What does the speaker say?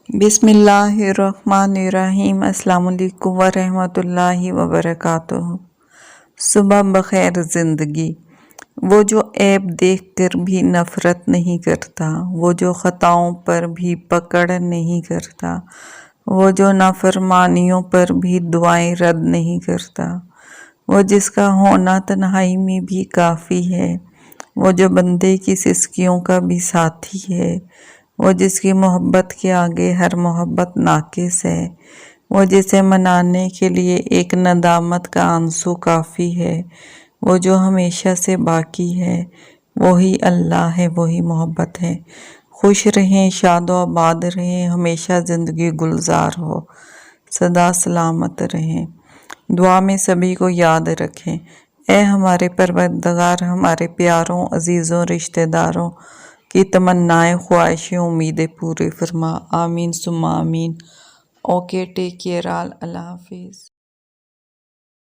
बिस्मिल्लाहिर्रहमानिर्रहीम। अस्सलाम वालेकुम वरहमतुल्लाहि वबरकातुह। सुबह बखैर ज़िंदगी। वो जो ऐब देखकर भी नफ़रत नहीं करता, वो जो ख़ताओं पर भी पकड़ नहीं करता, वो जो नाफरमानियों पर भी दुआएं रद्द नहीं करता, वो जिसका होना तन्हाई में भी काफ़ी है, वो जो बंदे की सिसकियों का भी साथी है, वो जिसकी मोहब्बत के आगे हर मोहब्बत नाकिस है, वो जिसे मनाने के लिए एक नदामत का आंसू काफ़ी है, वो जो हमेशा से बाकी है, वही अल्लाह है, वही मोहब्बत है। खुश रहें, शादो आबाद रहें, हमेशा ज़िंदगी गुलजार हो, सदा सलामत रहें। दुआ में सभी को याद रखें। ए हमारे परवरदिगार, हमारे प्यारों, अजीज़ों, रिश्तेदारों की तमन्नाएं, ख्वाहिशें, उम्मीदें पूरी फरमा। आमीन सुम्मा आमीन। Okay, take care all. Allah हाफिज़।